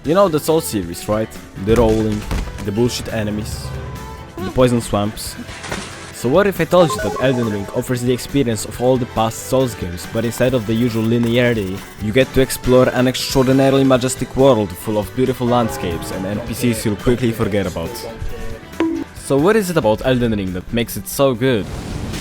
You know the Soul series, right? The rolling, the bullshit enemies, the poison swamps. So what if I told you that Elden Ring offers the experience of all the past Souls games, but instead of the usual linearity, you get to explore an extraordinarily majestic world full of beautiful landscapes and NPCs you'll quickly forget about. So what is it about Elden Ring that makes it so good?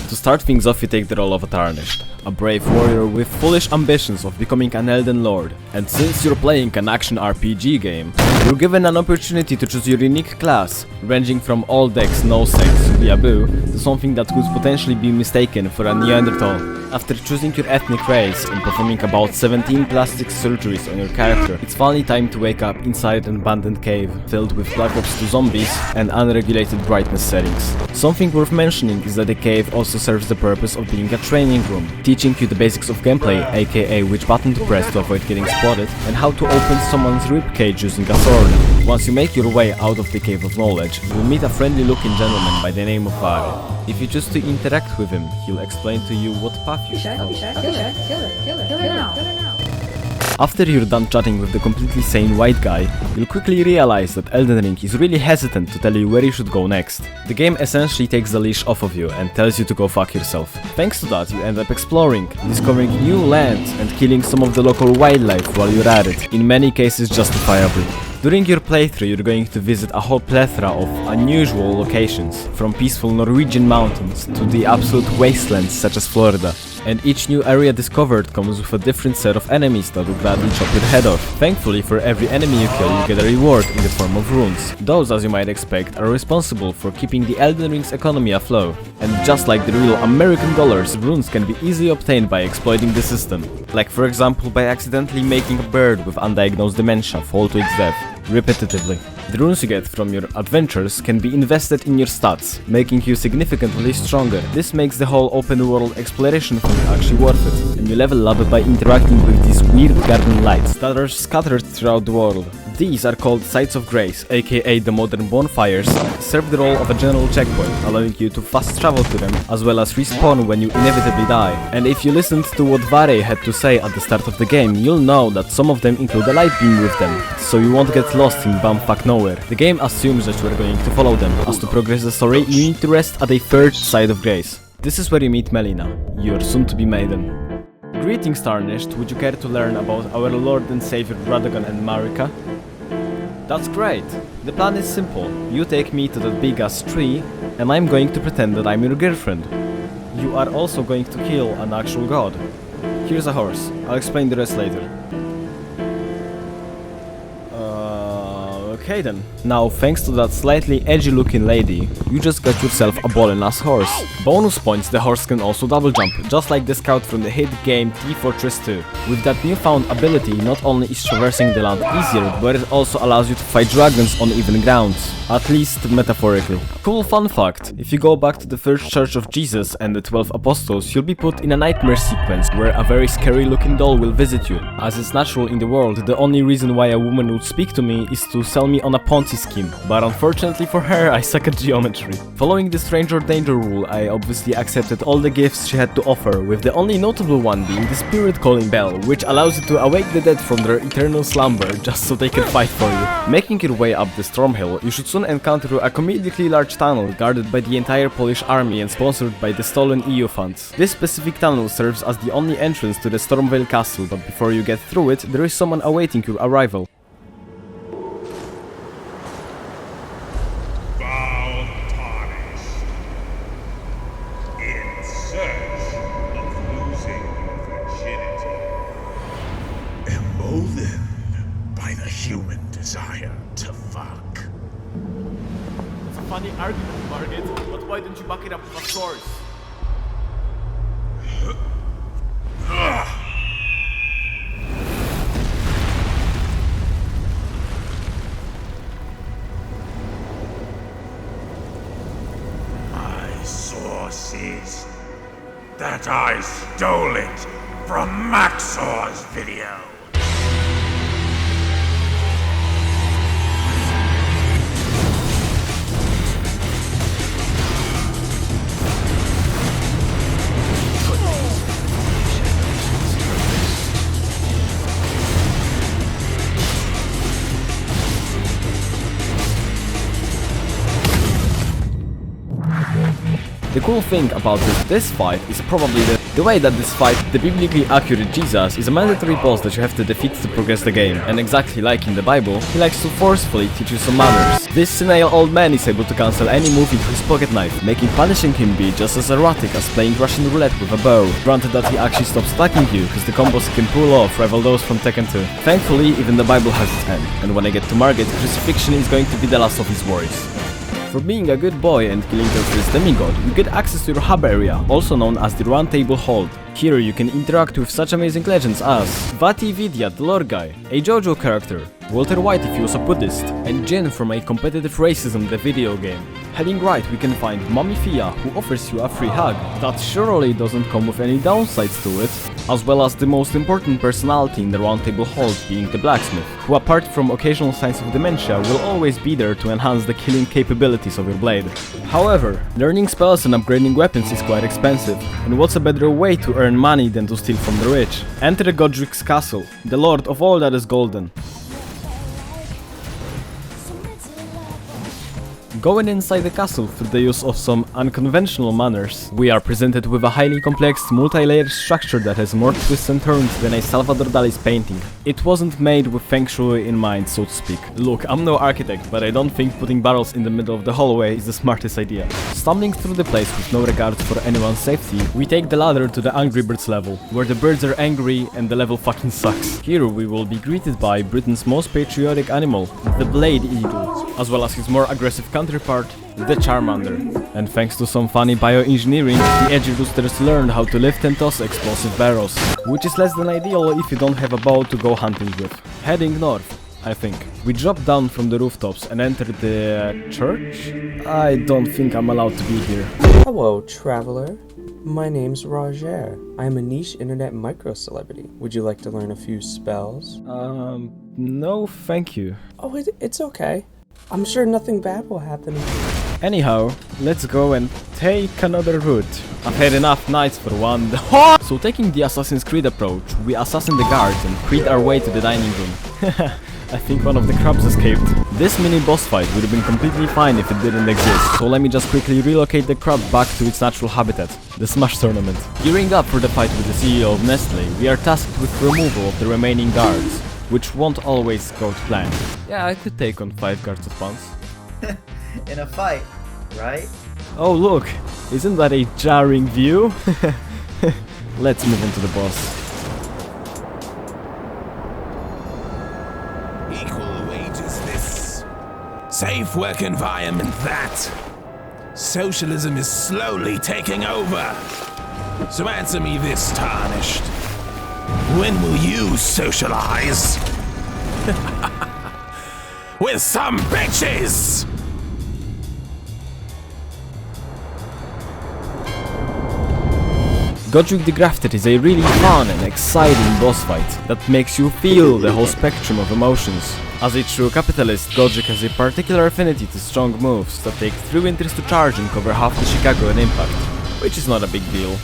To start things off, you take the role of a Tarnished, a brave warrior with foolish ambitions of becoming an Elden Lord. And since you're playing an action RPG game, you're given an opportunity to choose your unique class, ranging from all decks no sex Yabu to something that could potentially be mistaken for a Neanderthal. After choosing your ethnic race and performing about 17 plastic surgeries on your character, it's finally time to wake up inside an abandoned cave filled with Black Ops 2 zombies and unregulated brightness settings. Something worth mentioning is that the cave also serves the purpose of being a training room, teaching you the basics of gameplay, aka which button to press to avoid getting spotted, and how to open someone's ribcage using a sword. Once you make your way out of the Cave of Knowledge, you'll meet a friendly-looking gentleman by the name of Vare. If you choose to interact with him, he'll explain to you what path you should follow. Kill her now. After you're done chatting with the completely sane white guy, you'll quickly realize that Elden Ring is really hesitant to tell you where you should go next. The game essentially takes the leash off of you and tells you to go fuck yourself. Thanks to that, you end up exploring, discovering new lands and killing some of the local wildlife while you're at it, in many cases justifiably. During your playthrough, you're going to visit a whole plethora of unusual locations, from peaceful Norwegian mountains to the absolute wastelands such as Florida. And each new area discovered comes with a different set of enemies that will gladly chop your head off. Thankfully, for every enemy you kill, you get a reward in the form of runes. Those, as you might expect, are responsible for keeping the Elden Ring's economy afloat. And just like the real American dollars, runes can be easily obtained by exploiting the system. Like for example, by accidentally making a bird with undiagnosed dementia fall to its death repetitively. The runes you get from your adventures can be invested in your stats, making you significantly stronger. This makes the whole open world exploration thing actually worth it, and you level up by interacting with these weird garden lights that are scattered throughout the world. These are called Sites of Grace, aka the modern bonfires, serve the role of a general checkpoint, allowing you to fast travel to them, as well as respawn when you inevitably die. And if you listened to what Vare had to say at the start of the game, you'll know that some of them include a light beam with them, so you won't get lost in bumfuck nowhere. The game assumes that you are going to follow them, as to progress the story, you need to rest at a third Site of Grace. This is where you meet Melina, your soon-to-be maiden. Greetings, Tarnished, would you care to learn about our Lord and Savior Radagon and Marika? That's great. The plan is simple. You take me to that big-ass tree, and I'm going to pretend that I'm your girlfriend. You are also going to kill an actual god. Here's a horse. I'll explain the rest later. Okay then. Now, thanks to that slightly edgy looking lady, you just got yourself a ballin'-ass horse. Bonus points, the horse can also double jump, just like the scout from the hit game T-Fortress 2. With that newfound ability, not only is traversing the land easier, but it also allows you to fight dragons on even grounds. At least metaphorically. Cool fun fact, if you go back to the first Church of Jesus and the 12 Apostles, you'll be put in a nightmare sequence where a very scary looking doll will visit you. As is natural in the world, the only reason why a woman would speak to me is to sell me on a Ponzi scheme, but unfortunately for her, I suck at geometry. Following the stranger danger rule, I obviously accepted all the gifts she had to offer, with the only notable one being the spirit calling bell, which allows you to awake the dead from their eternal slumber just so they can fight for you. Making your way up the storm hill, you should soon encounter a comedically large tunnel guarded by the entire Polish army and sponsored by the stolen EU funds. This specific tunnel serves as the only entrance to the Stormvale castle, but before you get through it, there is someone awaiting your arrival. Emboldened by the human desire to fuck. It's a funny argument, Margit, but why don't you back it up with a source? My source is that I stole it from Maxor's video. The cool thing about this fight is probably the way that this fight, the biblically accurate Jesus, is a mandatory boss that you have to defeat to progress the game, and exactly like in the Bible, he likes to forcefully teach you some manners. This senile old man is able to cancel any move into his pocket knife, making punishing him be just as erotic as playing Russian roulette with a bow. Granted that he actually stops attacking you, because the combos he can pull off rival those from Tekken 2. Thankfully, even the Bible has its end, and when I get to Margit, crucifixion is going to be the last of his worries. For being a good boy and killing your first demigod, you get access to your hub area, also known as the Round Table Hold. Here you can interact with such amazing legends as Vati Vidya, the lore guy, a JoJo character, Walter White if he was a Buddhist, and Jin from a Competitive Racism the video game. Heading right we can find Mommy Fia, who offers you a free hug. That surely doesn't come with any downsides to it, as well as the most important personality in the Round Table Hold being the blacksmith, who apart from occasional signs of dementia will always be there to enhance the killing capabilities of your blade. However, learning spells and upgrading weapons is quite expensive, and what's a better way to earn money than to steal from the rich? Enter Godric's castle, the lord of all that is golden. Going inside the castle through the use of some unconventional manners, we are presented with a highly complex, multi-layered structure that has more twists and turns than a Salvador Dali's painting. It wasn't made with feng shui in mind, so to speak. Look, I'm no architect, but I don't think putting barrels in the middle of the hallway is the smartest idea. Stumbling through the place with no regard for anyone's safety, we take the ladder to the Angry Birds level, where the birds are angry and the level fucking sucks. Here we will be greeted by Britain's most patriotic animal, the Blade Eagle, as well as his more aggressive counterpart, the Charmander. And thanks to some funny bioengineering, the edgy roosters learned how to lift and toss explosive barrels, which is less than ideal if you don't have a bow to go hunting with. Heading north, I think. We drop down from the rooftops and enter the church? I don't think I'm allowed to be here. Hello, traveler. My name's Roger. I'm a niche internet micro-celebrity. Would you like to learn a few spells? No thank you. Oh, it's okay. I'm sure nothing bad will happen. Anyhow, let's go and take another route. I've had enough nights for one. So taking the Assassin's Creed approach, we assassin the guards and creed our way to the dining room. I think one of the crabs escaped. This mini boss fight would have been completely fine if it didn't exist, so let me just quickly relocate the crab back to its natural habitat, the Smash Tournament. Gearing up for the fight with the CEO of Nestle, we are tasked with removal of the remaining guards, which won't always go to plan. Yeah, I could take on 5 guards at once. In a fight, right? Oh look, isn't that a jarring view? Let's move on to the boss. Equal wages this. Safe work environment that. Socialism is slowly taking over. So answer me this, Tarnished. When will you socialize? With some bitches! Godric the Grafted is a really fun and exciting boss fight that makes you feel the whole spectrum of emotions. As a true capitalist, Godric has a particular affinity to strong moves that take 3 winters to charge and cover half the Chicago at impact, which is not a big deal.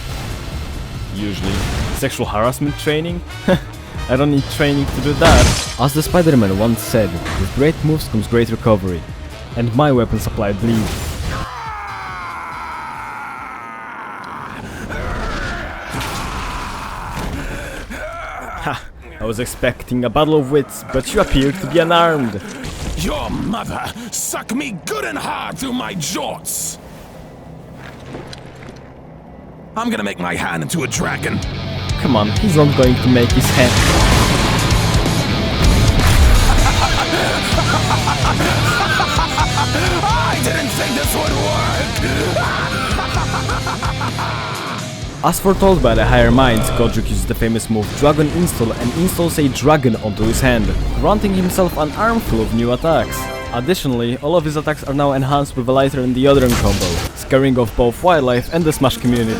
Usually. Sexual harassment training? I don't need training to do that. As the Spider-Man once said, with great moves comes great recovery, and my weapon supply bleed. Ha! I was expecting a battle of wits, but you appear to be unarmed. Your mother suck me good and hard through my jorts! I'm gonna make my hand into a dragon. Come on, he's not going to make his head. I didn't think this would work! As foretold by the higher minds, Godric uses the famous move Dragon Install and installs a dragon onto his hand, granting himself an armful of new attacks. Additionally, all of his attacks are now enhanced with a lighter and deodorant combo, scaring off both wildlife and the Smash community.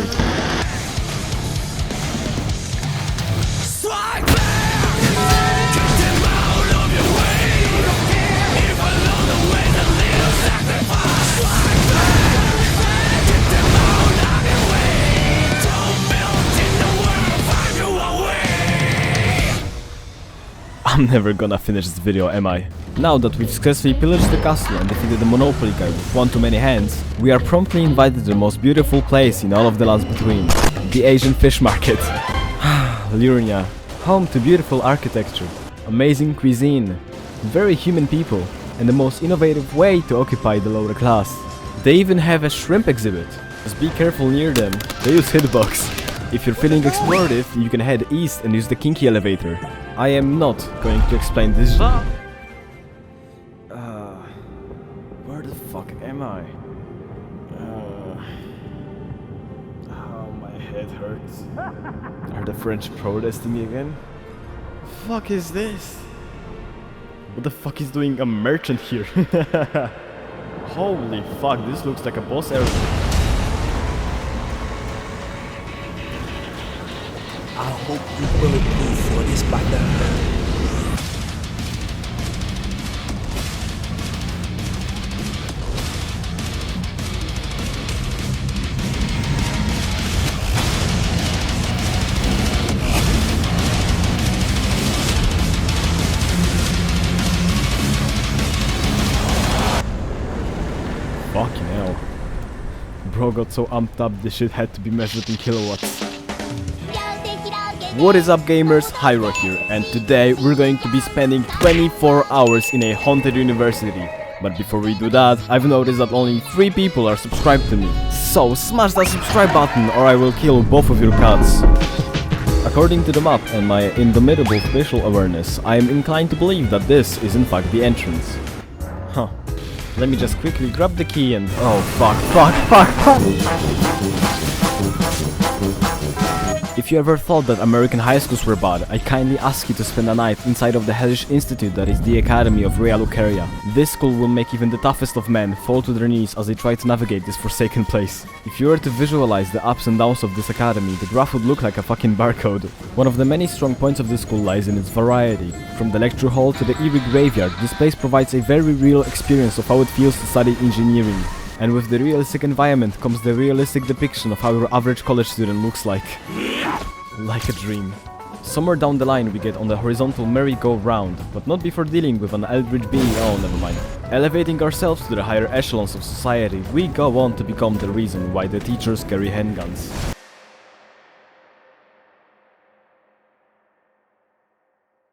I'm never gonna finish this video, am I? Now that we've successfully pillaged the castle and defeated the Monopoly guy with one too many hands, we are promptly invited to the most beautiful place in all of the lands between, the Asian fish market. Liurnia, home to beautiful architecture, amazing cuisine, very human people, and the most innovative way to occupy the lower class. They even have a shrimp exhibit. Just be careful near them, they use hitbox. If you're feeling explorative, you can head east and use the kinky elevator. I am not going to explain this. Where the fuck am I? Oh, my head hurts. Are the French protesting me again? Fuck is this? What the fuck is doing a merchant here? Holy fuck, this looks like a boss area. I hope you bulletproof for this battle. Fucking hell. Bro got so amped up this shit had to be measured in kilowatts. What is up gamers, Hyro here, and today we're going to be spending 24 hours in a haunted university. But before we do that, I've noticed that only 3 people are subscribed to me. So smash that subscribe button or I will kill both of your cats. According to the map and my indomitable spatial awareness, I am inclined to believe that this is in fact the entrance. Huh. Let me just quickly grab the key and... oh fuck. If you ever thought that American high schools were bad, I kindly ask you to spend a night inside of the hellish institute that is the Academy of Rea Lucaria. This school will make even the toughest of men fall to their knees as they try to navigate this forsaken place. If you were to visualize the ups and downs of this academy, the graph would look like a fucking barcode. One of the many strong points of this school lies in its variety. From the lecture hall to the eerie graveyard, this place provides a very real experience of how it feels to study engineering. And with the realistic environment comes the realistic depiction of how your average college student looks like. Like a dream. Somewhere down the line we get on the horizontal merry-go-round, but not before dealing with an eldritch being. Oh, never mind. Elevating ourselves to the higher echelons of society, we go on to become the reason why the teachers carry handguns.